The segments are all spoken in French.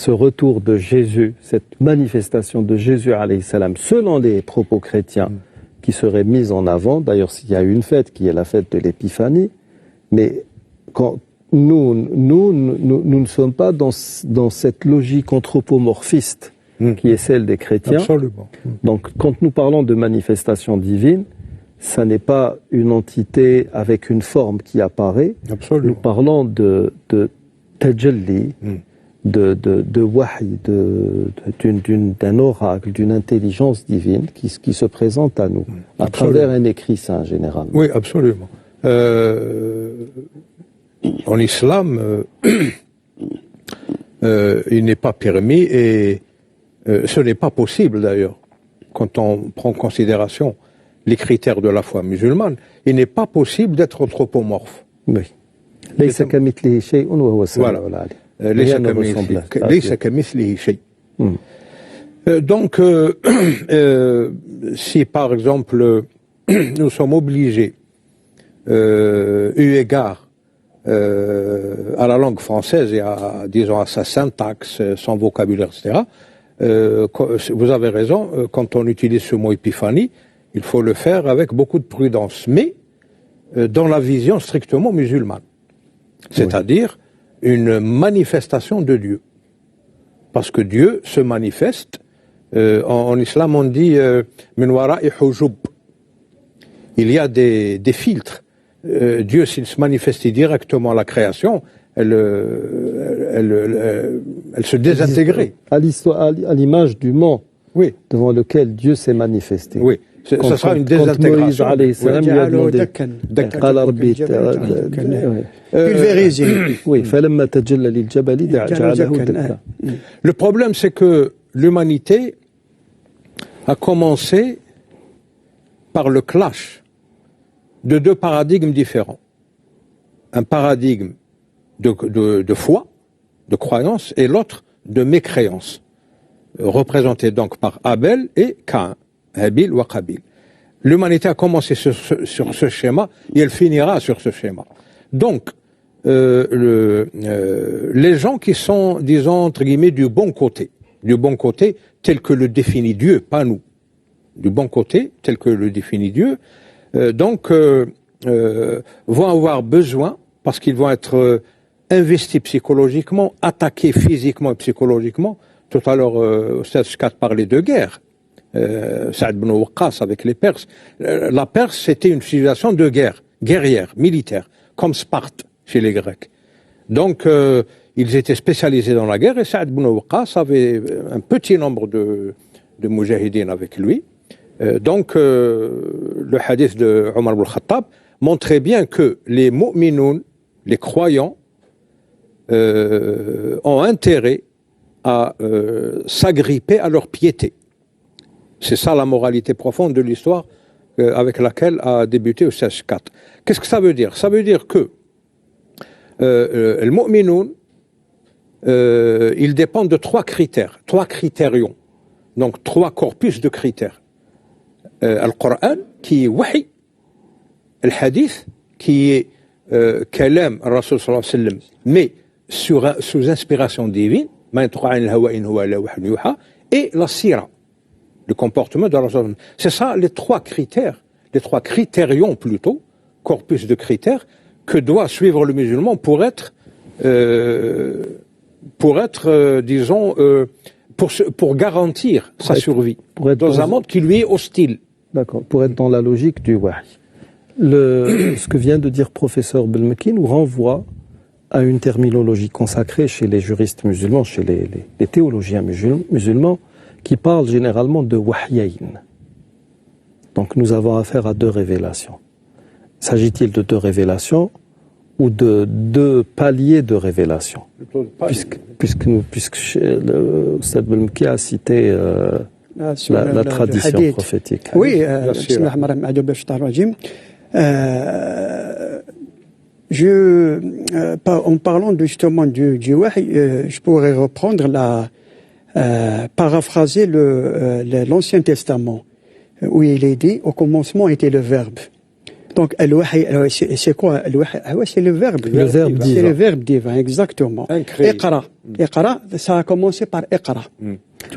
ce retour de Jésus, cette manifestation de Jésus alayhi salam, selon les propos chrétiens, qui serait mise en avant. D'ailleurs, il y a une fête qui est la fête de l'Épiphanie, mais quand nous ne sommes pas dans cette logique anthropomorphiste qui est celle des chrétiens. Absolument. Donc, quand nous parlons de manifestation divine, ça n'est pas une entité avec une forme qui apparaît. Absolument. Nous parlons de tajalli, de wahy, d'un oracle, d'une intelligence divine qui se présente à nous, à travers un écrit saint, généralement. Oui, absolument. En islam, il n'est pas permis, et ce n'est pas possible d'ailleurs, quand on prend en considération les critères de la foi musulmane, il n'est pas possible d'être anthropomorphe. Oui. Voilà. Donc, si par exemple nous sommes obligés, eu égard à la langue française et à, disons, à sa syntaxe, son vocabulaire, etc., vous avez raison, quand on utilise ce mot épiphanie, il faut le faire avec beaucoup de prudence, mais dans la vision strictement musulmane, c'est-à-dire une manifestation de Dieu. Parce que Dieu se manifeste, en islam on dit min wara'i hujub. Il y a des filtres. Dieu, s'il se manifestait directement à la création, elle se désintégrait. À l'image du mont devant lequel Dieu s'est manifesté. Oui. Ce sera une désintégration. Le problème, c'est que l'humanité a commencé par le clash de deux paradigmes différents. Un paradigme de foi, de croyance, et l'autre de mécréance, représenté donc par Abel et Caïn. Habil wa Qabil. L'humanité a commencé sur ce schéma et elle finira sur ce schéma. Donc, les gens qui sont, disons, entre guillemets, du bon côté tel que le définit Dieu, pas nous, du bon côté tel que le définit Dieu, vont avoir besoin, parce qu'ils vont être investis psychologiquement, attaqués physiquement et psychologiquement. Tout à l'heure, Ustaz Shkat parlait de guerre. Saad ibn Waqqas avec les Perses. La Perse, c'était une civilisation de guerre, guerrière, militaire, comme Sparte chez les Grecs. Donc, ils étaient spécialisés dans la guerre, et Saad ibn Waqqas avait un petit nombre de mujahidines avec lui. Donc, le hadith de Omar ibn Khattab montrait bien que les mu'minoun, les croyants, ont intérêt à s'agripper à leur piété. C'est ça la moralité profonde de l'histoire avec laquelle a débuté Ustaz Shkat. Qu'est-ce que ça veut dire? Ça veut dire que le mu'minoun, ils dépendent de trois critérions. Donc trois corpus de critères. Le Coran, qui est wahi, le hadith, qui est kalam al-Rasul sallallahu alayhi wa sallam, mais sous inspiration divine, et la sira, le comportement de la Rasul. C'est ça les trois critérions plutôt, corpus de critères, que doit suivre le musulman pour être disons, pour garantir sa survie dans un monde qui lui est hostile. D'accord, pour être dans la logique du wahy. Ce que vient de dire professeur Belmeki nous renvoie à une terminologie consacrée chez les juristes musulmans, chez les théologiens musulmans, qui parlent généralement de wahyayn. Donc nous avons affaire à deux révélations. S'agit-il de deux révélations ou de deux paliers de révélation? Puisque le Ustad Belmeki a cité la tradition prophétique. Oui, en parlant justement du wahy, je pourrais reprendre paraphraser l'Ancien Testament, où il est dit, au commencement était le Verbe. Donc, al-wahy, c'est quoi al-wahy? C'est le verbe. Le verbe divin. C'est le verbe divin, exactement. Incroyable. Iqra. Iqra, ça a commencé par Iqra.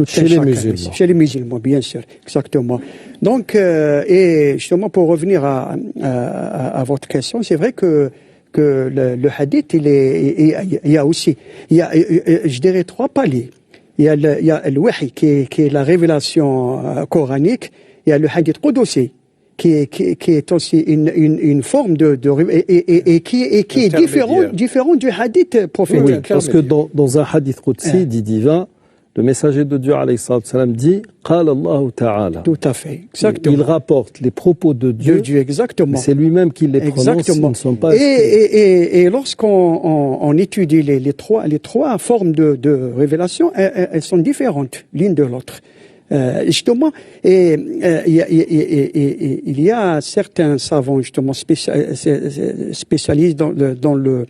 Chez les musulmans. Chez les musulmans, bien sûr, exactement. Donc, et justement, pour revenir à votre question, c'est vrai que le hadith, il y a aussi, je dirais, 3 paliers. Il y a le wahy, qui est la révélation coranique. Il y a le hadith qudsi, qui est aussi une forme et qui est différent du hadith prophétique. Oui, parce que dans un hadith qudsi dit divin, le messager de Dieu alayhi salam dit Qala Allah ta'ala. Tout à fait, exactement. Il rapporte les propos de Dieu, exactement. c'est lui-même qui les prononce. Exactement. Ils ne sont pas et lorsqu'on étudie les trois formes de révélation, elles sont différentes l'une de l'autre. Justement, il y a certains savants justement spécialistes dans le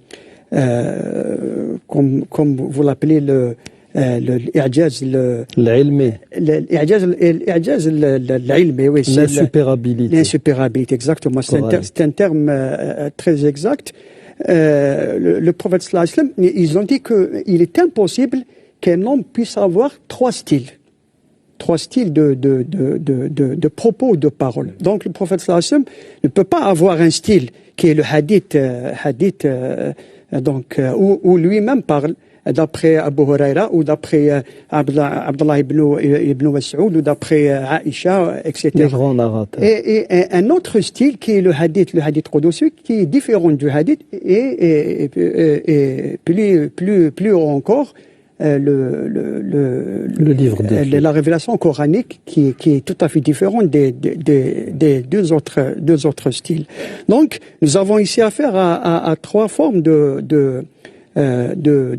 comme vous l'appelez l'I'jaz l'ilmi, oui, l'insupérabilité. L'insupérabilité, exactement. C'est un terme très exact. Le prophète sallallahu alayhi wa sallam, ils ont dit qu'il est impossible qu'un homme puisse avoir 3 styles de propos ou de paroles. Donc le prophète sallallahu alayhi wa sallam ne peut pas avoir un style qui est le hadith où lui-même parle d'après Abu Huraira ou d'après Abdullah ibn Mas'ud ou d'après Aïcha, etc. Les grands narrateurs. Et un autre style qui est le hadith qudsi, qui est différent du hadith et plus encore le livre de Dieu. La révélation coranique qui est tout à fait différente des deux autres styles. Donc nous avons ici affaire à 3 formes de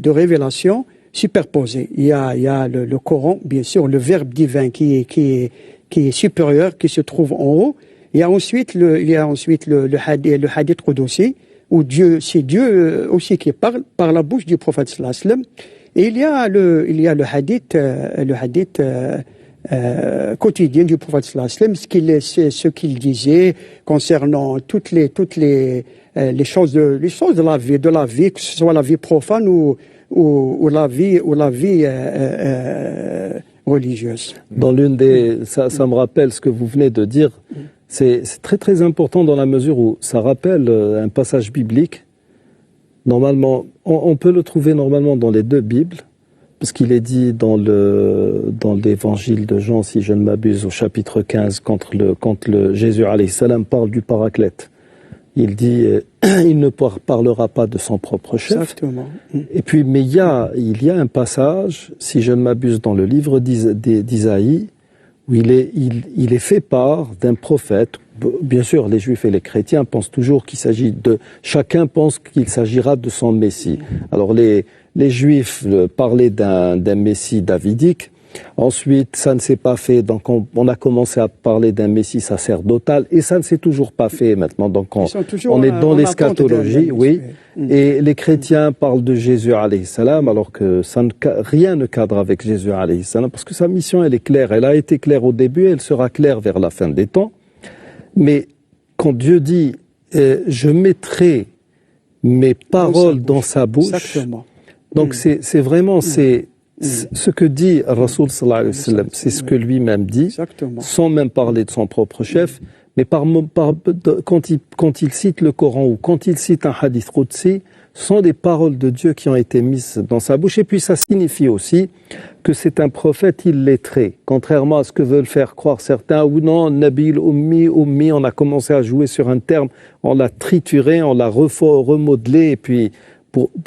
révélation superposées. Il y a le Coran, bien sûr, le verbe divin qui est supérieur, qui se trouve en haut. Il y a ensuite le hadith qudsi, où c'est Dieu aussi qui parle par la bouche du prophète sallallahu alayhi wa sallam. Et il y a le hadith quotidien du prophète sallallahu alayhi wa sallam, ce qu'il disait concernant toutes les choses de la vie, que ce soit la vie profane ou la vie religieuse. Dans ça me rappelle ce que vous venez de dire. C'est très très important dans la mesure où ça rappelle un passage biblique. Normalement, on peut le trouver normalement dans les 2 Bibles, parce qu'il est dit dans l'évangile de Jean, si je ne m'abuse, au chapitre 15, quand Jésus alayhi salam parle du paraclète. Il dit, il ne parlera pas de son propre chef. Exactement. Et puis, mais il y a un passage, si je ne m'abuse, dans le livre d'Isaïe, où il est fait part d'un prophète. Bien sûr, les Juifs et les chrétiens pensent toujours chacun pense qu'il s'agira de son Messie. Alors les Juifs parlaient d'un Messie davidique. Ensuite, ça ne s'est pas fait. Donc on a commencé à parler d'un Messie sacerdotal et ça ne s'est toujours pas fait maintenant. Donc on est dans l'eschatologie, oui. Et les chrétiens parlent de Jésus alayhi salam, alors que rien ne cadre avec Jésus alayhi salam, parce que sa mission elle est claire. Elle a été claire au début, elle sera claire vers la fin des temps. Mais quand Dieu dit je mettrai mes paroles dans sa bouche, exactement. Donc c'est vraiment ce que dit Rasoul sallallahu alayhi wa sallam, c'est ce que lui-même dit, exactement. Sans même parler de son propre chef, mais quand il cite le Coran ou quand il cite un hadith qudsi, ce sont des paroles de Dieu qui ont été mises dans sa bouche. Et puis ça signifie aussi que c'est un prophète illettré, contrairement à ce que veulent faire croire certains. Ou non, Nabil, Ummi, on a commencé à jouer sur un terme, on l'a trituré, on l'a remodelé, et puis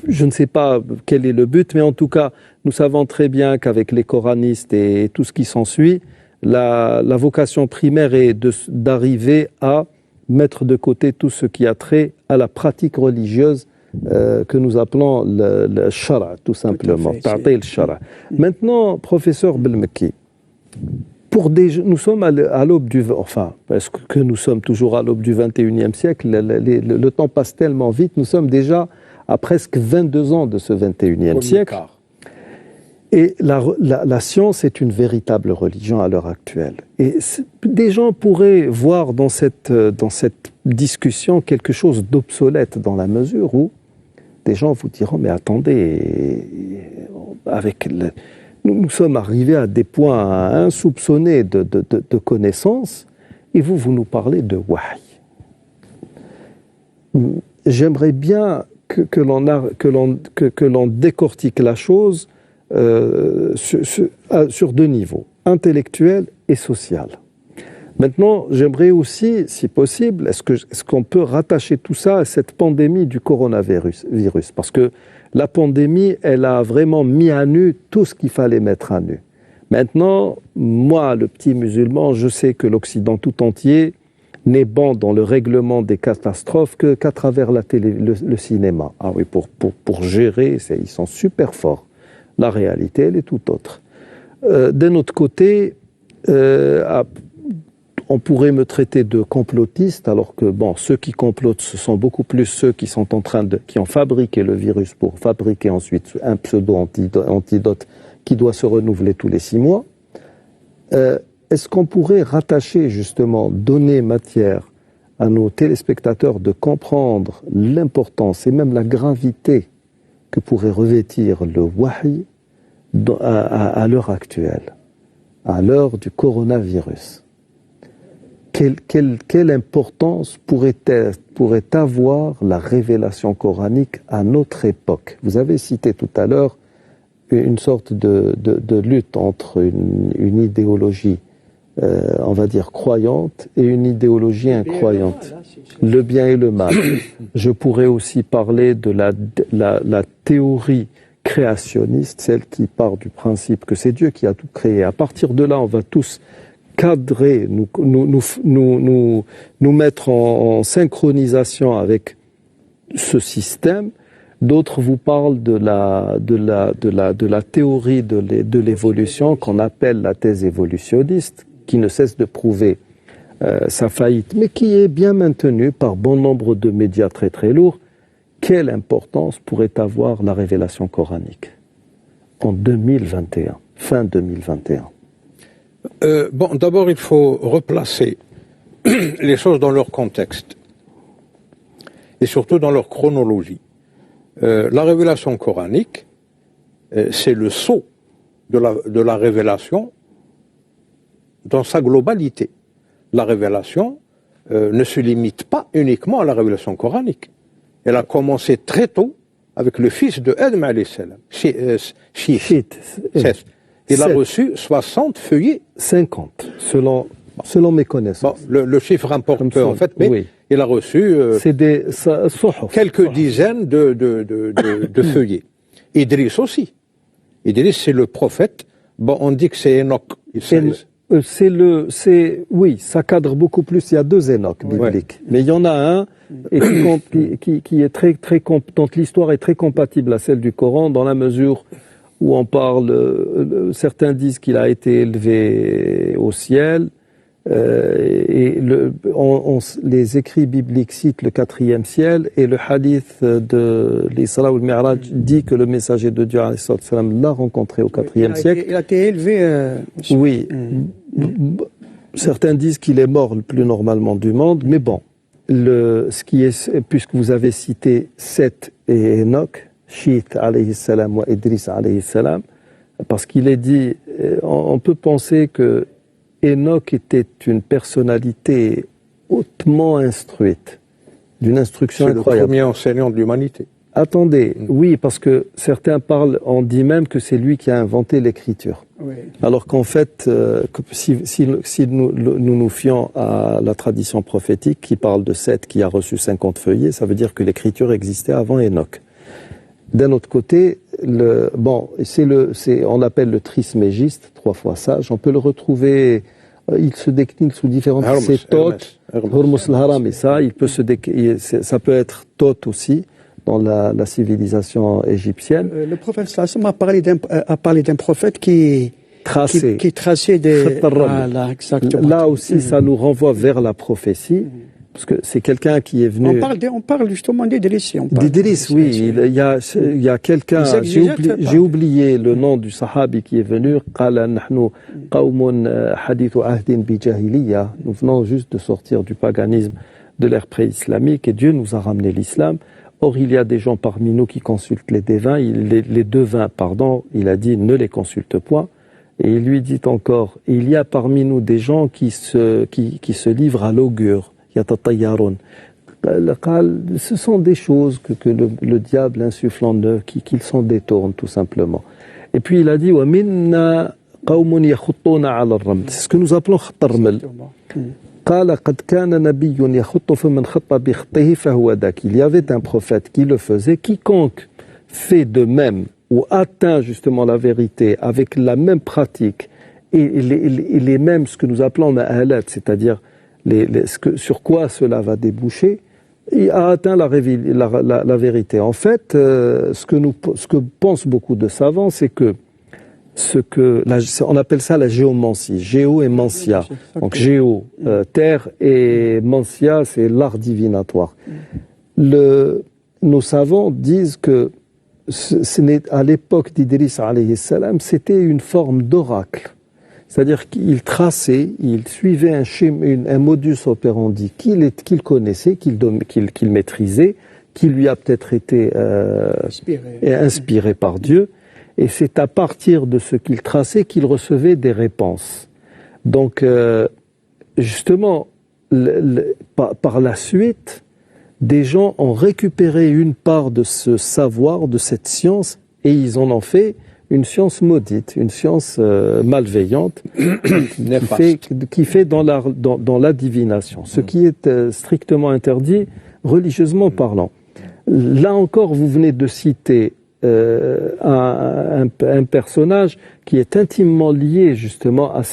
je ne sais pas quel est le but, mais en tout cas, nous savons très bien qu'avec les coranistes et tout ce qui s'ensuit, la vocation primaire est d'arriver à mettre de côté tout ce qui a trait à la pratique religieuse que nous appelons le shara, tout simplement. Ta'til le shara. Maintenant, professeur Belmekki, nous sommes à l'aube est-ce que nous sommes toujours à l'aube du 21e siècle? Le temps passe tellement vite, nous sommes déjà à presque 22 ans de ce 21e siècle. Et la science est une véritable religion à l'heure actuelle. Et des gens pourraient voir dans cette discussion quelque chose d'obsolète dans la mesure où des gens vous diront mais attendez, nous sommes arrivés à des points insoupçonnés de connaissances et vous nous parlez de wahy. J'aimerais bien que l'on décortique la chose sur deux niveaux, intellectuel et social. Maintenant, j'aimerais aussi, si possible, est-ce qu'on peut rattacher tout ça à cette pandémie du coronavirus, parce que la pandémie, elle a vraiment mis à nu tout ce qu'il fallait mettre à nu. Maintenant, moi, le petit musulman, je sais que l'Occident tout entier n'est bon dans le règlement des catastrophes qu'à travers la télé, le cinéma. Ah oui, pour gérer, ils sont super forts. La réalité, elle est tout autre. D'un autre côté, on pourrait me traiter de complotiste, alors que bon, ceux qui complotent, ce sont beaucoup plus ceux qui sont qui ont fabriqué le virus pour fabriquer ensuite un pseudo-antidote qui doit se renouveler tous les 6 mois. Est-ce qu'on pourrait rattacher justement, donner matière à nos téléspectateurs de comprendre l'importance et même la gravité que pourrait revêtir le wahy à l'heure actuelle, à l'heure du coronavirus? Quelle importance pourrait avoir la révélation coranique à notre époque? Vous avez cité tout à l'heure une sorte de lutte entre une idéologie, on va dire, croyante et une idéologie incroyante. Le bien et le mal. Je pourrais aussi parler de la théorie créationniste, celle qui part du principe que c'est Dieu qui a tout créé. À partir de là, on va tous cadrer, nous mettre en synchronisation avec ce système. D'autres vous parlent de la théorie de l'évolution qu'on appelle la thèse évolutionniste, qui ne cesse de prouver sa faillite, mais qui est bien maintenue par bon nombre de médias très très lourds. Quelle importance pourrait avoir la révélation coranique en 2021, fin 2021? Bon, d'abord, il faut replacer les choses dans leur contexte et surtout dans leur chronologie. La révélation coranique, c'est le sceau de la révélation dans sa globalité. La révélation ne se limite pas uniquement à la révélation coranique. Elle a commencé très tôt avec le fils de Adam alayhi salam, Shith. Il a reçu 60 feuillets. 50, selon mes connaissances. Bon, le chiffre importe peu en fait, mais oui. Il a reçu quelques dizaines de feuillets. Idriss aussi. Idriss, c'est le prophète. Bon, on dit que c'est Enoch. Oui, ça cadre beaucoup plus. Il y a 2 Enoch bibliques. Ouais. Mais il y en a un qui est très, très, dont l'histoire est très compatible à celle du Coran, dans la mesure où on parle, certains disent qu'il a été élevé au ciel, et les écrits bibliques citent le 4e ciel, et le hadith de l'Isra ou le Mi'raj dit que le messager de Dieu l'a rencontré au 4e siècle. Il a été élevé... Oui. Certains disent qu'il est mort le plus normalement du monde, mais bon, puisque vous avez cité Seth et Enoch, Shith alayhi salam ou Idriss alayhi salam, parce qu'il est dit, on peut penser que Enoch était une personnalité hautement instruite, d'une instruction incroyable. C'est le premier enseignant de l'humanité. Attendez, oui, parce que certains on dit même que c'est lui qui a inventé l'écriture. Oui. Alors qu'en fait, si nous fions à la tradition prophétique qui parle de Seth qui a reçu 50 feuillets, ça veut dire que l'écriture existait avant Enoch. D'un autre côté, on appelle le trismégiste, 3 fois sage. On peut le retrouver, il se décline sous différentes... C'est Thoth, Hormuz al-Haram, et ça peut être Thoth aussi, dans la civilisation égyptienne. Le prophète Sassam a parlé d'un prophète qui traçait des... Voilà, exactement. Là aussi, ça nous renvoie vers la prophétie. Parce que c'est quelqu'un qui est venu... On parle justement d'Idriss. D'Idriss, oui. Il y a quelqu'un... J'ai oublié le nom du sahabi qui est venu. Nous venons juste de sortir du paganisme. de l'ère pré-islamique et Dieu nous a ramené l'islam. Or, il y a des gens parmi nous qui consultent les devins, les devins, pardon, il a dit ne les consulte point. Et il lui dit encore, il y a parmi nous des gens qui se livrent à l'augure, yatatayyarun. Ce sont des choses que le diable insuffle en eux, qu'ils s'en détournent tout simplement. Et puis il a dit, وَمِنَّا قَوْمٌ يَخُطُّونَ عَلَى الرَّمْلِ. C'est ce que nous appelons خط الرمل. قال قد كان نبي يخط فمن خط بخطه فهو ذاك. Il y avait un prophète qui le faisait. Quiconque fait de même ou atteint justement la vérité avec la même pratique et les mêmes, ce que nous appelons ma'alat, c'est-à-dire sur quoi cela va déboucher, il a atteint la vérité. En fait, ce que pensent beaucoup de savants, c'est que on appelle ça la géomancie, géo et mancia. Donc géo, terre, et mancia, c'est l'art divinatoire. Nos savants disent que à l'époque d'Idriss alayhi salam, c'était une forme d'oracle. C'est-à-dire qu'il traçait, il suivait un modus operandi qu'il connaissait, qu'il maîtrisait, qui lui a peut-être été inspiré par Dieu. Et c'est à partir de ce qu'il traçait qu'il recevait des réponses. Donc, justement, par la suite, des gens ont récupéré une part de ce savoir, de cette science, et ils en ont fait une science maudite, une science malveillante, qui fait dans la divination, ce qui est strictement interdit, religieusement parlant. Là encore, vous venez de citer un personnage qui est intimement lié justement à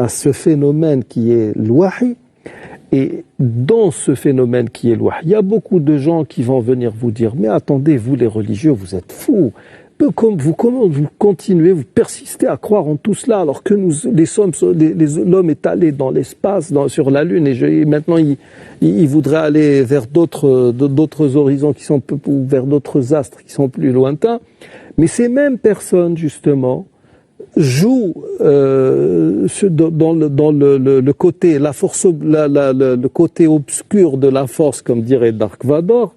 ce phénomène qui est l'wahi. Et dans ce phénomène qui est l'wahi, il y a beaucoup de gens qui vont venir vous dire « Mais attendez, vous les religieux, vous êtes fous. Comment vous continuez, vous persistez à croire en tout cela alors que l'homme est allé dans l'espace, sur la Lune et maintenant il voudrait aller vers d'autres horizons ou vers d'autres astres qui sont plus lointains. Mais ces mêmes personnes justement jouent dans le côté la force, le côté obscur de la force, comme dirait Dark Vador.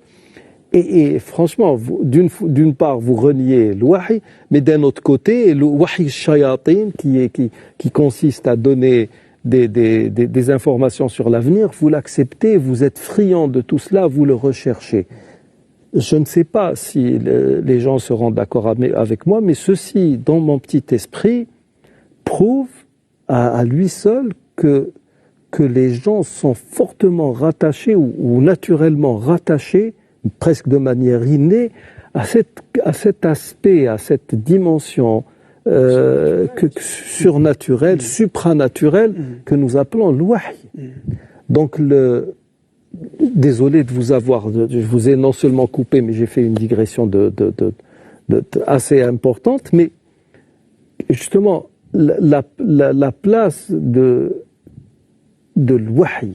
Et franchement, d'une part, vous reniez le wahi, mais d'un autre côté, le wahi shayatin, qui consiste à donner des informations sur l'avenir, vous l'acceptez, vous êtes friand de tout cela, vous le recherchez. Je ne sais pas si les gens seront d'accord avec moi, mais ceci, dans mon petit esprit, prouve à lui seul que les gens sont fortement rattachés ou naturellement rattachés, presque de manière innée, à cet aspect, à cette dimension surnaturelle, supranaturelle, que nous appelons l'wahi. Donc, désolé de vous je vous ai non seulement coupé, mais j'ai fait une digression assez importante, mais justement, la place de l'wahi,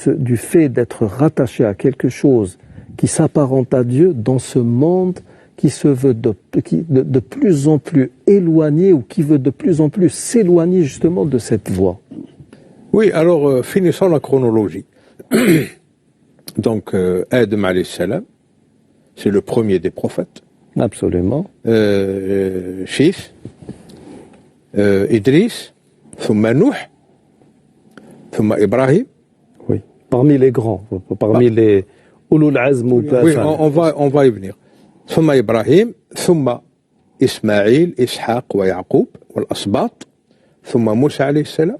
du fait d'être rattaché à quelque chose qui s'apparente à Dieu dans ce monde qui se veut de plus en plus éloigné ou qui veut de plus en plus s'éloigner justement de cette voie. Oui, alors finissons la chronologie. Donc Adam alayhi salam, c'est le premier des prophètes. Absolument. Fils, Idriss, thumma Nuh, thumma Ibrahim. Oui, parmi les grands, parmi les ulul azm ou oui, on va y venir. Thumma Ibrahim, thumma Ismaïl, Ishaq wa Yaqub, wal Asbat, thumma Moussa alayhi salam.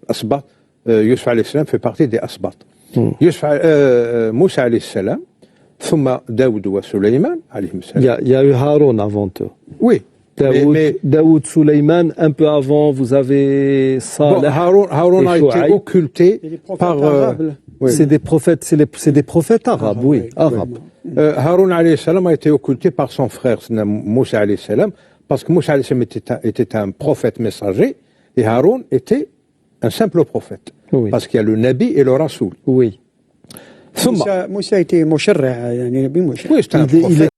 Asbat, Yusuf alayhi salam fait partie des Asbat. Moussa alayhi salam, thumma Daoud wa Suleyman alayhi salam. Il y a eu Haroun avant eux. Oui. Daoud, Suleyman, un peu avant, vous avez Saleh. Haroun a été occulté par. Oui. C'est des prophètes arabes, oui, arabes. Haroun alayhi salam a été occulté par son frère Moussa alayhi salam, parce que Moussa alayhi salam était un prophète messager et Haroun était un simple prophète. Oui. Parce qu'il y a le Nabi et le Rasoul. Oui. Moussa était Moucharra, Nabi Moucharra. Oui, c'était un prophète.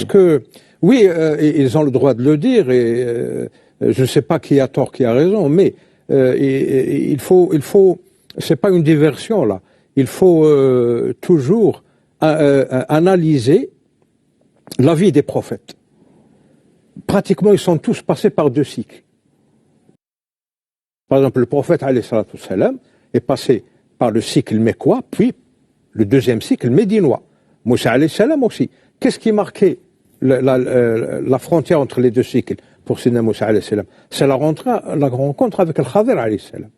Parce que, oui, ils ont le droit de le dire, et je ne sais pas qui a tort, qui a raison, mais il faut, c'est pas une diversion là, il faut toujours analyser la vie des prophètes. Pratiquement, ils sont tous passés par 2 cycles. Par exemple, le prophète alayhi salatu wassalam est passé par le cycle mécois, puis le 2e cycle médinois. Moussa alayhi salam aussi. Qu'est-ce qui marquait la frontière entre les 2 cycles pour Sidna Moussa alayhi salam? C'est la rencontre avec le Khadir alayhi salam.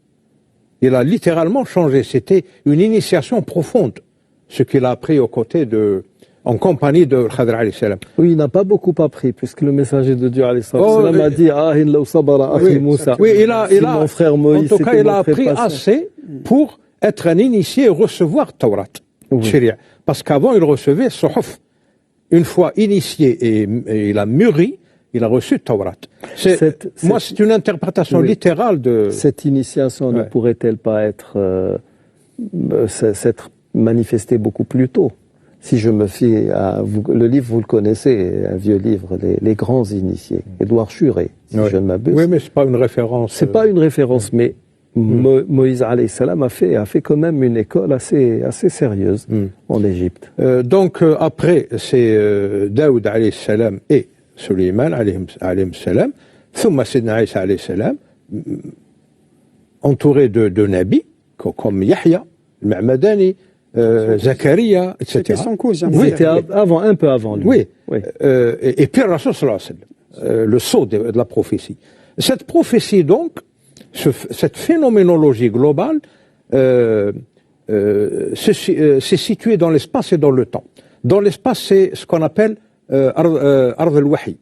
Il a littéralement changé. C'était une initiation profonde, ce qu'il a appris aux côtés en compagnie de Khadir alayhi salam. Oui, il n'a pas beaucoup appris, puisque le messager de Dieu alayhi salam a dit Ahin law sabara akhi Moussa. Oui, il a, mon frère Moïse, en tout cas, il a appris assez pour être un initié et recevoir Taurat, Sharia. Parce qu'avant, il recevait Suhuf. Une fois initié et il a mûri, il a reçu Taurat. Moi, c'est une interprétation littérale de... Cette initiation ne pourrait-elle pas s'être manifestée beaucoup plus tôt? Si je me fie à... le livre, vous le connaissez, un vieux livre, Les grands initiés, Édouard Churet, si je ne m'abuse. Oui, mais c'est pas une référence. C'est pas une référence, mais Moïse alayhi salam a fait quand même une école assez sérieuse en Égypte. Donc après, c'est Daoud alayhi salam et Sulayman alayhi salam, thumma Sidna Isa alayhi salam, entouré de nabis, comme Yahya, Ma'madani, Zakaria, etc. C'était son cousin. Oui, c'était un peu avant lui. Oui. Et puis Rasul sallallahu alayhi wa sallam, le sceau de la prophétie. Cette prophétie donc, cette phénoménologie globale c'est situé dans l'espace et dans le temps. Dans l'espace, c'est ce qu'on appelle Ard al-Wahi.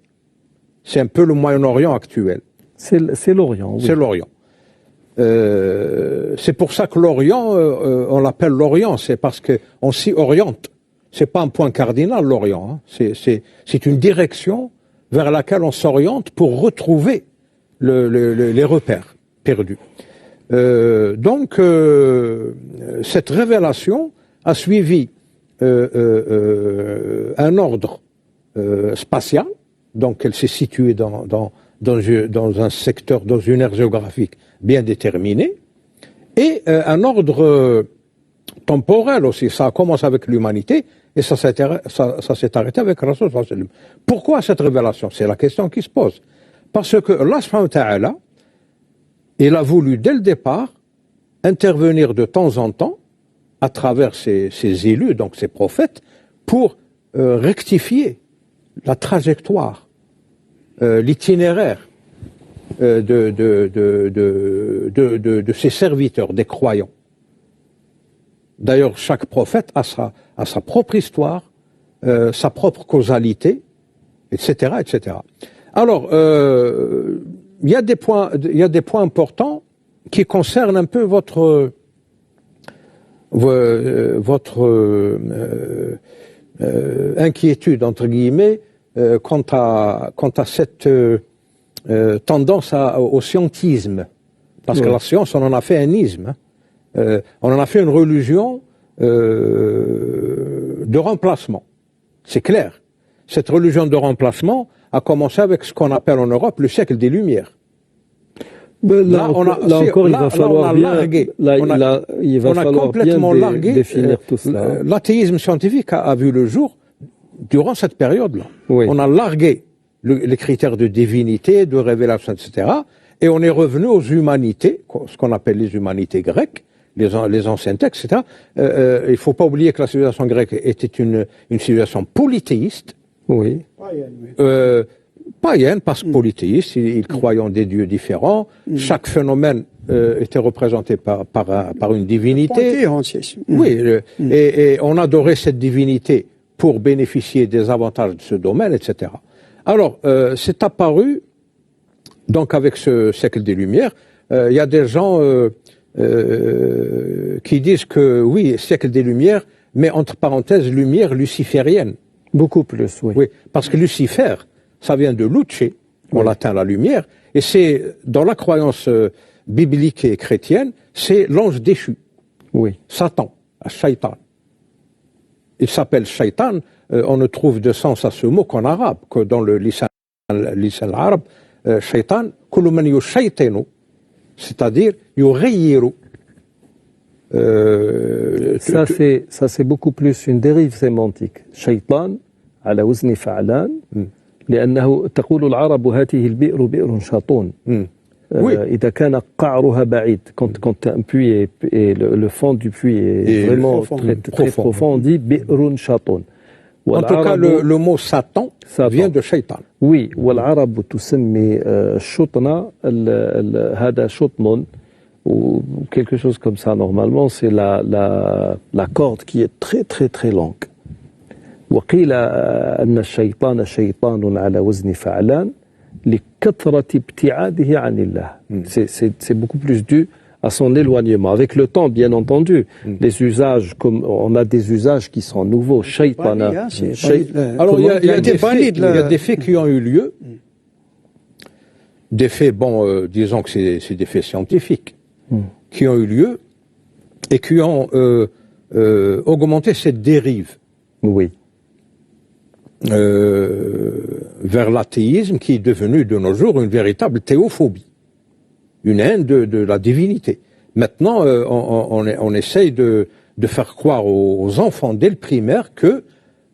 C'est un peu le Moyen-Orient actuel. C'est l'Orient. Oui. C'est l'Orient. C'est pour ça que l'Orient, on l'appelle l'Orient, c'est parce qu'on s'y oriente. C'est pas un point cardinal, l'Orient. Hein. C'est une direction vers laquelle on s'oriente pour retrouver les repères perdus. Donc, cette révélation a suivi un ordre spatial, donc elle s'est située dans un secteur, dans une aire géographique bien déterminée, et un ordre temporel aussi. Ça a commencé avec l'humanité et ça s'est arrêté avec Rasul sallallahu alayhi wa sallam. Pourquoi cette révélation? C'est la question qui se pose. Parce que Allah subhanahu wa ta'ala, il a voulu dès le départ intervenir de temps en temps à travers ses élus, donc ses prophètes, pour rectifier la trajectoire, l'itinéraire de ses serviteurs, des croyants. D'ailleurs, chaque prophète a sa propre histoire, sa propre causalité, etc., etc. Alors, il y a des points importants qui concernent un peu votre inquiétude, entre guillemets, quant à cette tendance au scientisme. Parce que la science, on en a fait un isme. On en a fait une religion de remplacement. C'est clair. Cette religion de remplacement a commencé avec ce qu'on appelle en Europe le siècle des Lumières. Là encore, il va falloir bien définir tout cela. L'athéisme scientifique a vu le jour durant cette période-là. Oui. On a largué les critères de divinité, de révélation, etc. Et on est revenu aux humanités, ce qu'on appelle les humanités grecques, les anciens textes, etc. Il ne faut pas oublier que la civilisation grecque était une civilisation polythéiste. Oui. Païenne, parce que polythéiste, ils croyaient en des dieux différents. Chaque phénomène était représenté par une divinité. Oui, et on adorait cette divinité pour bénéficier des avantages de ce domaine, etc. Alors, c'est apparu, donc avec ce siècle des Lumières, il y a des gens qui disent que oui, siècle des Lumières, mais entre parenthèses, lumière luciférienne. Beaucoup plus, oui. Oui, parce que Lucifer, ça vient de luce, en latin la lumière, et c'est, dans la croyance biblique et chrétienne, c'est l'ange déchu. Oui. Satan, Shaitan. il s'appelle shaitan, on ne trouve de sens à ce mot qu'en arabe, que dans le lisan arabe, shaitan, kullu man yushaytinu, c'est-à-dire yughayyiru. Ça c'est beaucoup plus une dérive sémantique. Shaitan على وزن فعلان لأنه تقول العرب هذه البئر بئر شاطون. إذا كان قعرها بعيد quand un puits et le fond du puits est vraiment très profond, on dit بئر شاطون. En tout cas, le mot Satan vient de Shaitan. Oui, والعرب تسمي الشطنة هذا شطن ou quelque chose comme ça. Normalement, c'est la corde qui est très très très longue. وقيل أن الشيطان شيطان على وزن فعلان لكثرة ابتعاده عن الله. C'est beaucoup plus dû à son éloignement. Avec le temps, bien entendu, les usages, comme on a des usages qui sont nouveaux. Shaytana. Alors, il y a des faits qui ont eu lieu. Des faits, disons que c'est des faits scientifiques, qui ont eu lieu et qui ont augmenté cette dérive. Oui. Vers l'athéisme qui est devenu de nos jours une véritable théophobie, une haine de la divinité. Maintenant, on essaye de faire croire aux enfants dès le primaire que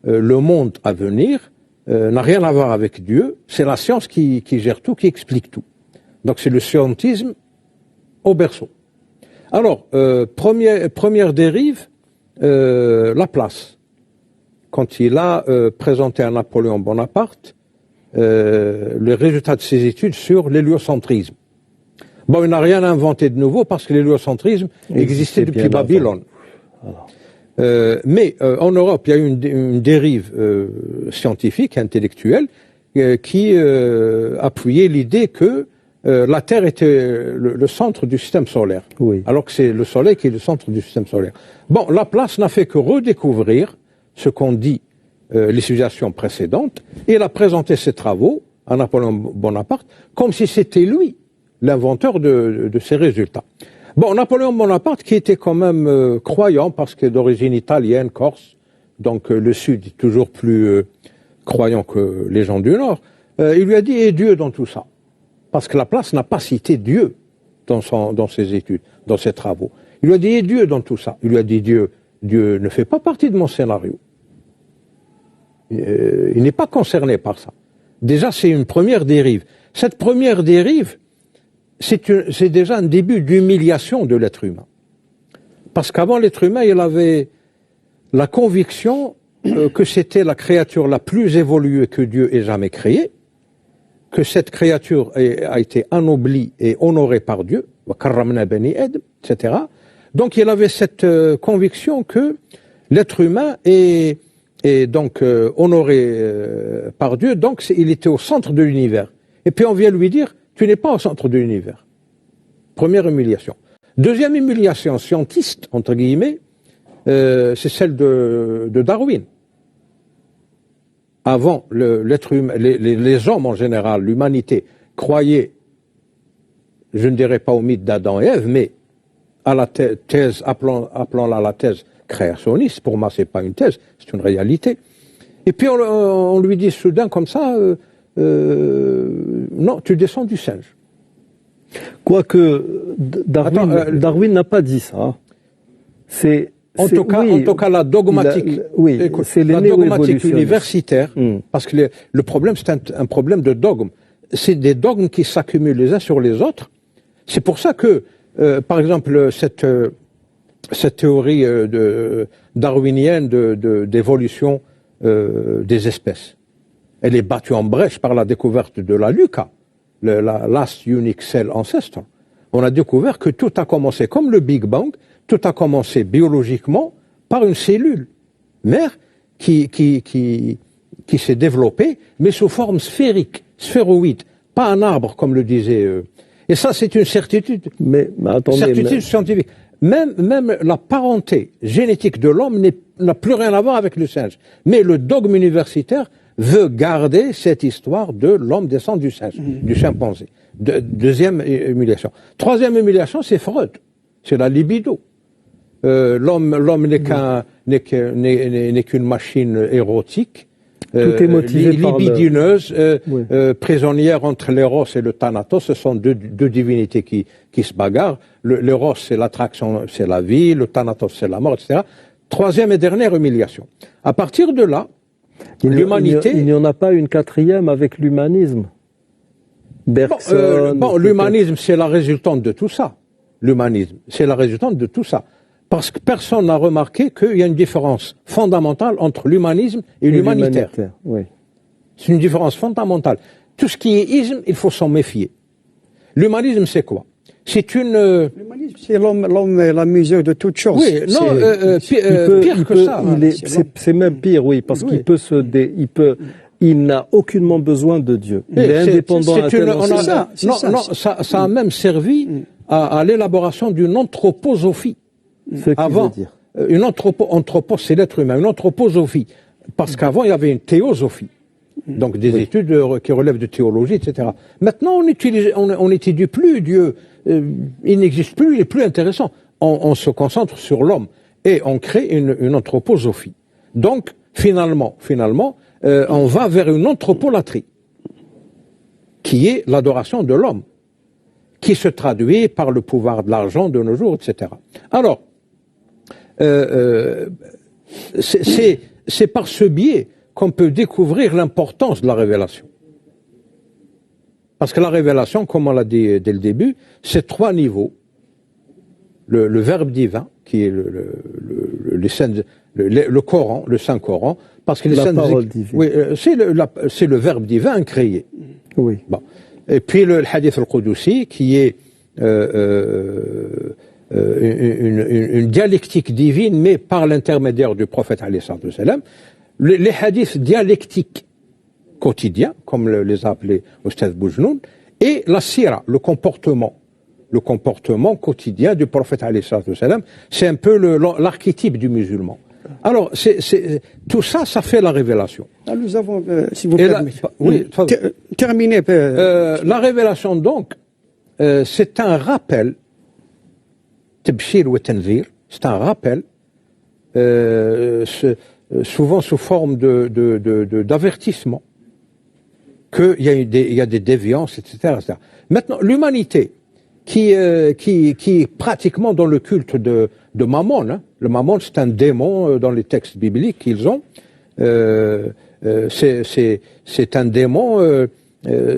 le monde à venir n'a rien à voir avec Dieu, c'est la science qui gère tout, qui explique tout. Donc c'est le scientisme au berceau. Alors, première dérive, Laplace. Quand il a présenté à Napoléon Bonaparte le résultat de ses études sur l'héliocentrisme. Bon, il n'a rien inventé de nouveau parce que l'héliocentrisme existait depuis Babylone. Mais en Europe, il y a eu une dérive scientifique, intellectuelle, qui appuyait l'idée que la Terre était le centre du système solaire, alors que c'est le Soleil qui est le centre du système solaire. Bon, Laplace n'a fait que redécouvrir ce qu'ont dit les civilisations précédentes, et il a présenté ses travaux à Napoléon Bonaparte comme si c'était lui l'inventeur de ces résultats. Bon, Napoléon Bonaparte, qui était quand même croyant, parce que d'origine italienne, corse, donc le Sud est toujours plus croyant que les gens du Nord, il lui a dit « Et Dieu dans tout ça ?» Parce que Laplace n'a pas cité Dieu dans ses études, dans ses travaux. Il lui a dit « Et Dieu dans tout ça ?» Il lui a dit « Dieu ne fait pas partie de mon scénario. Il n'est pas concerné par ça. » Déjà, c'est une première dérive. Cette première dérive, c'est déjà un début d'humiliation de l'être humain. Parce qu'avant, l'être humain, il avait la conviction que c'était la créature la plus évoluée que Dieu ait jamais créée, que cette créature a été anoblie et honorée par Dieu, etc. Donc il avait cette conviction que l'être humain est donc honoré par Dieu, donc il était au centre de l'univers. Et puis on vient lui dire, tu n'es pas au centre de l'univers. Première humiliation. Deuxième humiliation scientiste, entre guillemets, c'est celle de Darwin. Avant, l'être humain, les hommes en général, l'humanité, croyaient, je ne dirais pas au mythe d'Adam et Ève, mais à la thèse, appelons-la la thèse créationniste. Pour moi, c'est pas une thèse, c'est une réalité. Et puis on lui dit soudain comme ça, non, tu descends du singe. Quoique Darwin n'a pas dit ça. En tout cas, la dogmatique, c'est la dogmatique universitaire, parce que le problème, c'est un problème de dogme. C'est des dogmes qui s'accumulent les uns sur les autres. C'est pour ça que, par exemple, cette théorie darwinienne d'évolution des espèces, elle est battue en brèche par la découverte de la LUCA, la Last Unique Cell Ancestor. On a découvert que tout a commencé comme le Big Bang. Tout a commencé biologiquement par une cellule mère qui s'est développée, mais sous forme sphérique, sphéroïde, pas un arbre comme le disait. Et ça, c'est une certitude, certitude scientifique. Même la parenté génétique de l'homme n'a plus rien à voir avec le singe. Mais le dogme universitaire veut garder cette histoire de l'homme descend du singe, du chimpanzé. Deuxième humiliation. Troisième humiliation, c'est Freud. C'est la libido. l'homme n'est qu'une machine érotique, Tout est motivé par libidineuse, Oui. prisonnière entre l'éros et le thanatos. Ce sont deux divinités qui se bagarrent. L'éros, c'est l'attraction, c'est la vie, le thanatos, c'est la mort, etc. Troisième et dernière humiliation. À partir de là, l'humanité... Il n'y en a pas une quatrième avec l'humanisme. Bergson... l'humanisme, c'est la résultante de tout ça. L'humanisme, c'est la résultante de tout ça. Parce que personne n'a remarqué qu'il y a une différence fondamentale entre l'humanisme et l'humanitaire. Oui. C'est une différence fondamentale. Tout ce qui est isme, il faut s'en méfier. L'humanisme, c'est quoi? C'est une... L'humanisme, c'est l'homme est la mesure de toutes choses. Oui, non, pire que ça. C'est même pire, oui, parce qu'il peut il n'a aucunement besoin de Dieu. Il est indépendant à tel ça a même servi à l'élaboration d'une anthroposophie. Avant, une anthropo, c'est l'être humain, une anthroposophie. Parce qu'avant, il y avait une théosophie. Donc des études qui relèvent de théologie, etc. Maintenant, on n'étudie plus Dieu. Il n'existe plus, il est plus intéressant. On se concentre sur l'homme et on crée une anthroposophie. Donc, finalement, on va vers une anthropolatrie, qui est l'adoration de l'homme, qui se traduit par le pouvoir de l'argent de nos jours, etc. Alors, c'est par ce biais qu'on peut découvrir l'importance de la révélation. Parce que la révélation, comme on l'a dit dès le début, c'est trois niveaux. Le verbe divin, qui est le Coran, le Saint-Coran, parce que la parole divine. Oui, c'est le verbe divin incréé. Oui. Bon. Et puis le hadith al-Qudusi, qui est une dialectique divine, mais par l'intermédiaire du prophète alayhi salam. Les hadiths dialectiques quotidiens, comme les a appelés Oustaz Boujnoun, et la sira, le comportement quotidien du prophète alayhi salam, c'est un peu l'archétype du musulman. Alors, tout ça, ça fait la révélation. Nous avons, si vous permettez, terminé. La révélation, donc, c'est un rappel, Tabshir wa Tanzir, c'est un rappel, souvent sous forme d'avertissement, qu'il y a des déviances, etc. Maintenant, l'humanité, qui est pratiquement dans le culte de Mammon, hein. Le Mammon, c'est un démon dans les textes bibliques qu'ils ont. C'est un démon,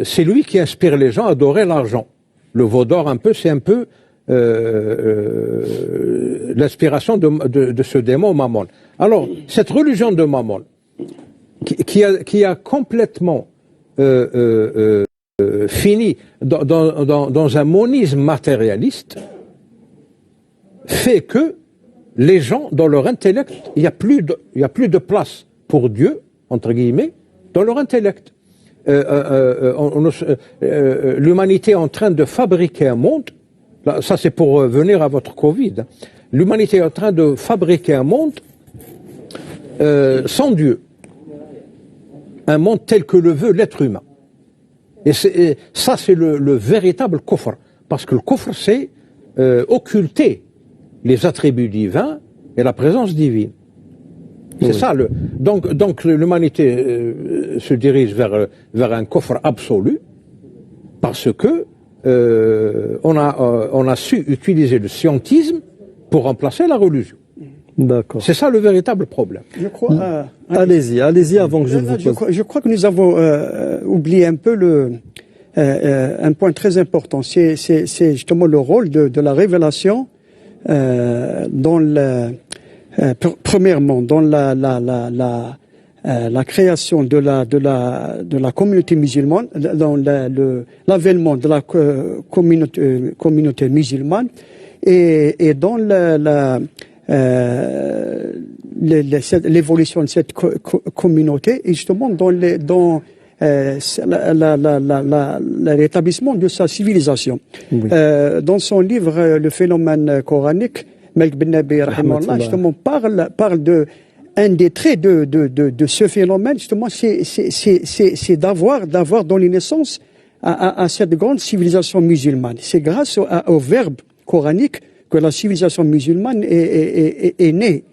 c'est lui qui inspire les gens à adorer l'argent. Le veau d'or, c'est un peu l'inspiration de ce démon Mammon. Alors, cette religion de Mammon, qui a complètement fini dans un monisme matérialiste, fait que les gens, dans leur intellect, il n'y a plus de place pour Dieu, entre guillemets, dans leur intellect. L'humanité est en train de fabriquer un monde, là, ça c'est pour venir à votre Covid, hein. L'humanité est en train de fabriquer un monde sans Dieu. Un monde tel que le veut l'être humain. Et ça, c'est le véritable kufr. Parce que le kufr, c'est occulter les attributs divins et la présence divine. C'est ça. Donc l'humanité se dirige vers un kufr absolu parce que on a su utiliser le scientisme pour remplacer la religion. D'accord. C'est ça le véritable problème. Je crois. Allez-y avant que je vous pose. Je crois que nous avons oublié un peu un point très important. C'est justement le rôle de la révélation premièrement dans la création de la communauté musulmane, dans l'avènement de la communauté musulmane et dans l'évolution de cette communauté et justement dans le rétablissement de sa civilisation. Oui. Dans son livre Le phénomène coranique, Malik Ben Nabi rahimahullah justement parle de un des traits de ce phénomène justement c'est d'avoir donné naissance à cette grande civilisation musulmane. C'est grâce au verbe coranique que la civilisation musulmane est née.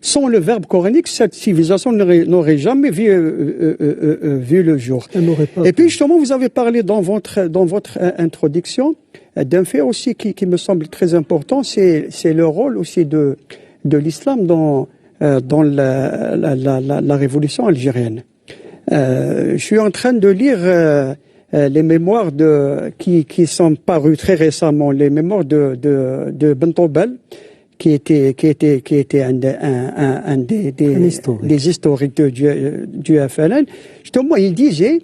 Sans le verbe coranique, cette civilisation n'aurait jamais vu le jour. Et puis justement, vous avez parlé dans votre introduction d'un fait aussi qui me semble très important, c'est le rôle aussi de l'islam dans la révolution algérienne. Je suis en train de lire les mémoires qui sont parues très récemment, les mémoires de Bentobel, qui était un des historiques du FLN. Justement, il disait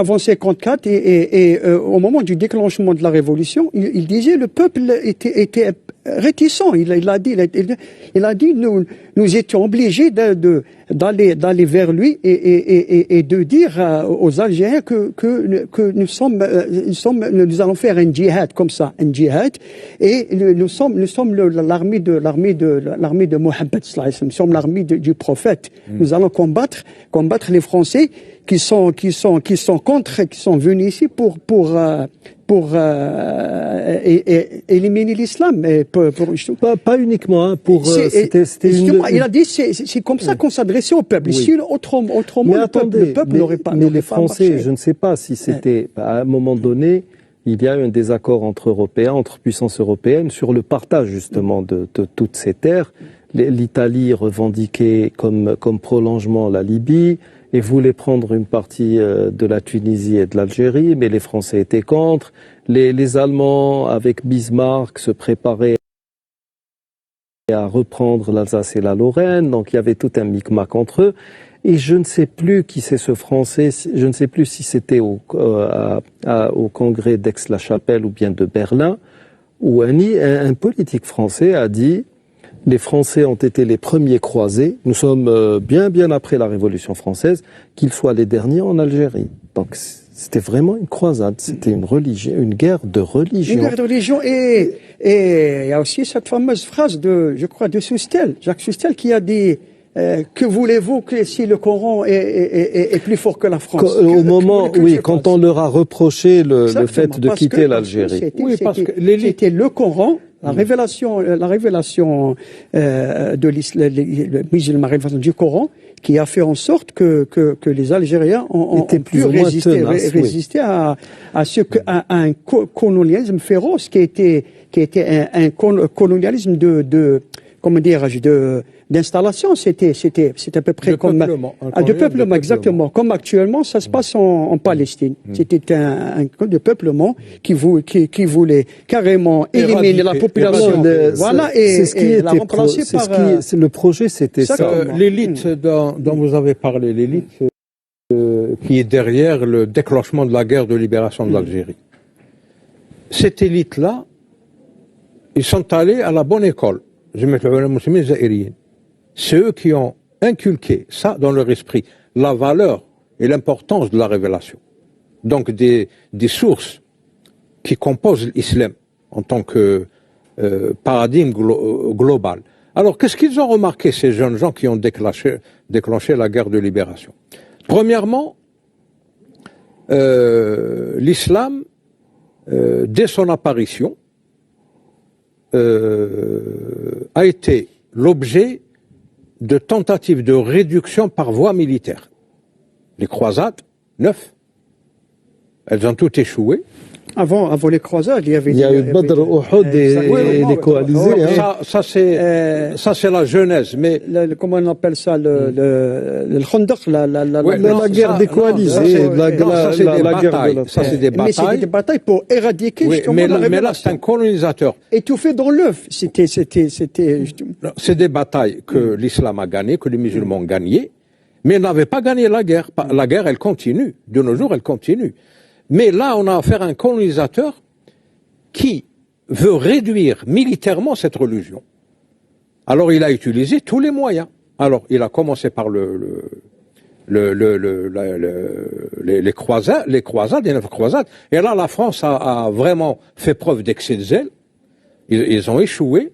avant 54 et au moment du déclenchement de la révolution, il disait le peuple était réticent. Il a dit nous étions obligés d'aller vers lui et de dire aux Algériens que nous allons faire un djihad comme ça, un djihad, et nous sommes l'armée de Mohammed sallallahu alayhi wa sallam, nous sommes l'armée du prophète. Nous allons combattre les Français qui sont venus ici pour éliminer l'islam. Pas uniquement, hein, il a dit c'est comme ça qu'on s'adressait au peuple. Oui. Si autrement le peuple n'aurait pas. Mais les Français, je ne sais pas si c'était à un moment donné, il y a eu un désaccord entre Européens, entre puissances européennes, sur le partage justement de toutes ces terres. L'Italie revendiquait comme prolongement la Libye et voulait prendre une partie de la Tunisie et de l'Algérie, mais les Français étaient contre. Les Allemands, avec Bismarck, se préparaient à reprendre l'Alsace et la Lorraine, donc il y avait tout un micmac entre eux. Et je ne sais plus qui c'est ce Français, je ne sais plus si c'était au congrès d'Aix-la-Chapelle ou bien de Berlin, où un politique français a dit: les Français ont été les premiers croisés, nous sommes bien après la Révolution française, qu'ils soient les derniers en Algérie. Donc c'était vraiment une croisade, c'était une guerre de religion. Une guerre de religion, et il y a aussi cette fameuse phrase de Soustel, Jacques Soustel, qui a dit que voulez-vous que si le Coran est plus fort que la France? Quand on leur a reproché le fait de quitter l'Algérie. C'était le Coran, la révélation de l'islam musulman, la révélation du Coran, qui a fait en sorte que les Algériens ont pu résister à un colonialisme féroce qui était un colonialisme d'installation. C'était à peu près de peuplement, exactement. Comme actuellement, ça se passe en Palestine. C'était un de peuplement qui voulait carrément éliminer la population. Voilà, et la remplacer par... le projet, c'était ça. L'élite dont vous avez parlé, l'élite qui est derrière le déclenchement de la guerre de libération de l'Algérie. Cette élite-là, ils sont allés à la bonne école. C'est eux qui ont inculqué ça dans leur esprit, la valeur et l'importance de la révélation. Donc des sources qui composent l'islam en tant que paradigme global. Alors qu'est-ce qu'ils ont remarqué, ces jeunes gens qui ont déclenché la guerre de libération? Premièrement, l'islam, dès son apparition, a été l'objet de tentatives de réduction par voie militaire. Les croisades, 9, elles ont toutes échoué. Avant les croisades, il y avait eu Badr, Uhud et les coalisés. Ça c'est la genèse, mais comment on appelle ça, le Khandaq, la guerre des coalisés, la guerre. Ça c'est des batailles. Mais c'était des batailles pour éradiquer justement la révélation. Mais là c'est un colonisateur. Étouffé dans l'œuf. C'était. C'est des batailles que l'islam a gagnées, que les musulmans ont gagnées, mais n'avaient pas gagné la guerre. La guerre, elle continue. De nos jours, elle continue. Mais là, on a affaire à un colonisateur qui veut réduire militairement cette religion. Alors, il a utilisé tous les moyens. Alors, il a commencé par les croisades, les 9 croisades. Et là, la France a vraiment fait preuve d'excès de zèle. Ils ont échoué.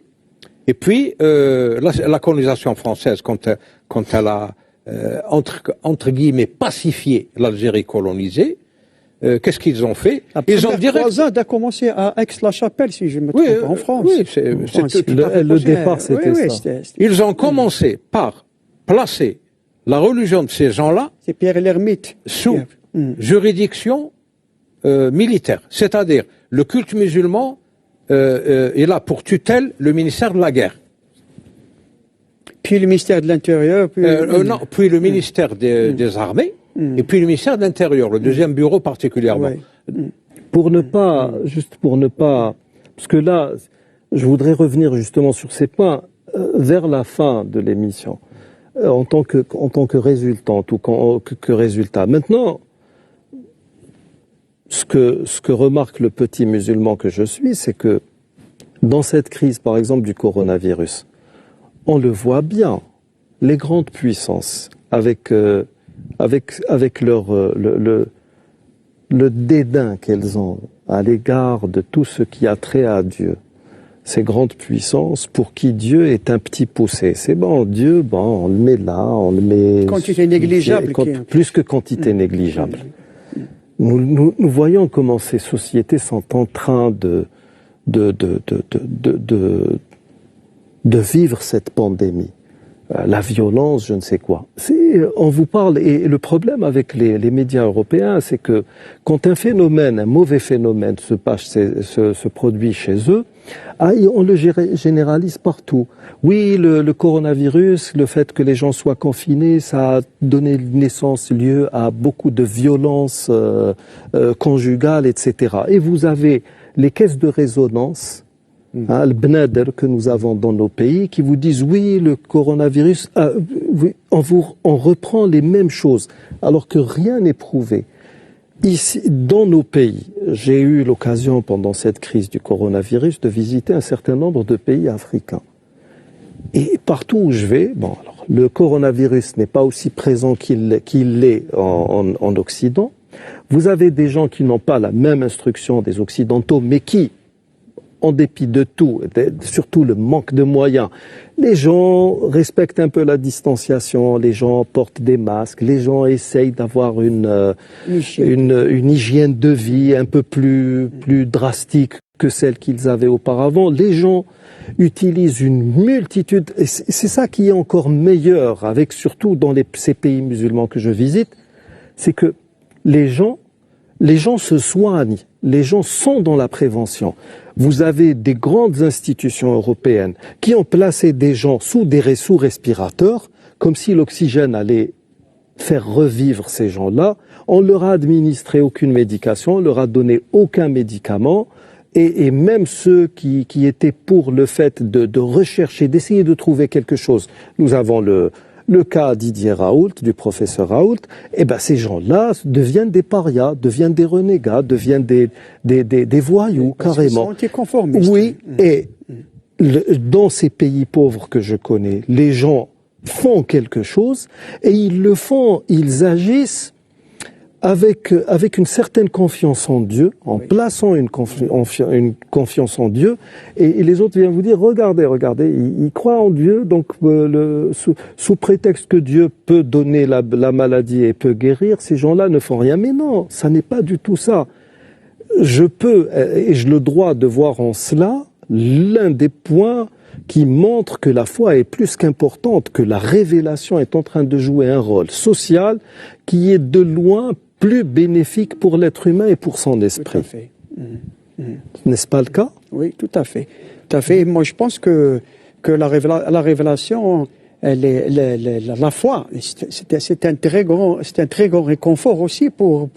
Et puis, la colonisation française, quand elle a, entre guillemets, pacifié l'Algérie colonisée, qu'est-ce qu'ils ont fait? Ils ont croisade a commencé à Aix-la-Chapelle, si je me trompe, en France. Oui, le départ, c'était ça. Ils ont commencé par placer la religion de ces gens-là, c'est Pierre l'Ermite, sous juridiction militaire. C'est-à-dire, le culte musulman est là pour tutelle le ministère de la guerre. Puis le ministère de l'Intérieur. Puis le ministère des Armées, et puis le ministère de l'Intérieur, le deuxième bureau particulièrement. Pour ne pas, parce que là, je voudrais revenir justement sur ces points vers la fin de l'émission, en tant que résultante ou que résultat. Maintenant, ce que remarque le petit musulman que je suis, c'est que dans cette crise, par exemple, du coronavirus, on le voit bien, les grandes puissances, avec leur le dédain qu'elles ont à l'égard de tout ce qui a trait à Dieu. Ces grandes puissances pour qui Dieu est un petit poussé. C'est bon, Dieu, on le met là, on le met... Quantité négligeable. Plus que quantité négligeable. Nous voyons comment ces sociétés sont en train de vivre cette pandémie. La violence, je ne sais quoi. On vous parle, et le problème avec les médias européens, c'est que quand un mauvais phénomène se produit chez eux, on le généralise partout. Oui, le coronavirus, le fait que les gens soient confinés, ça a donné lieu à beaucoup de violences conjugales, etc. Et vous avez les caisses de résonance, le bnader que nous avons dans nos pays, qui vous disent oui, le coronavirus, on reprend les mêmes choses, alors que rien n'est prouvé. Ici, dans nos pays, j'ai eu l'occasion pendant cette crise du coronavirus de visiter un certain nombre de pays africains. Et partout où je vais, le coronavirus n'est pas aussi présent qu'il l'est en Occident. Vous avez des gens qui n'ont pas la même instruction des Occidentaux, mais qui, en dépit de tout, surtout le manque de moyens, les gens respectent un peu la distanciation, les gens portent des masques, les gens essayent d'avoir une hygiène de vie un peu plus drastique que celle qu'ils avaient auparavant. Les gens utilisent une multitude, et c'est ça qui est encore meilleur, avec surtout dans ces pays musulmans que je visite, c'est que les gens se soignent, les gens sont dans la prévention. Vous avez des grandes institutions européennes qui ont placé des gens sous respirateurs, comme si l'oxygène allait faire revivre ces gens-là. On leur a administré aucune médication, on leur a donné aucun médicament, et même ceux qui étaient pour le fait de rechercher, d'essayer de trouver quelque chose. Nous avons le cas Didier Raoult, du professeur Raoult, ces gens-là deviennent des parias, deviennent des renégats, deviennent des voyous, carrément. Ils sont anticonformistes. Oui, et dans ces pays pauvres que je connais, les gens font quelque chose, et ils agissent avec une certaine confiance en Dieu, en plaçant une confiance en Dieu, et les autres viennent vous dire, regardez, ils croient en Dieu, donc sous prétexte que Dieu peut donner la maladie et peut guérir, ces gens-là ne font rien. Mais non, ça n'est pas du tout ça. Je peux, et j'ai le droit de voir en cela, l'un des points qui montre que la foi est plus qu'importante, que la révélation est en train de jouer un rôle social qui est de loin plus bénéfique pour l'être humain et pour son esprit. Tout à fait. N'est-ce pas le cas? Oui, tout à fait. Tout à fait. Moi, je pense que la révélation, la foi, c'est un très grand réconfort aussi pour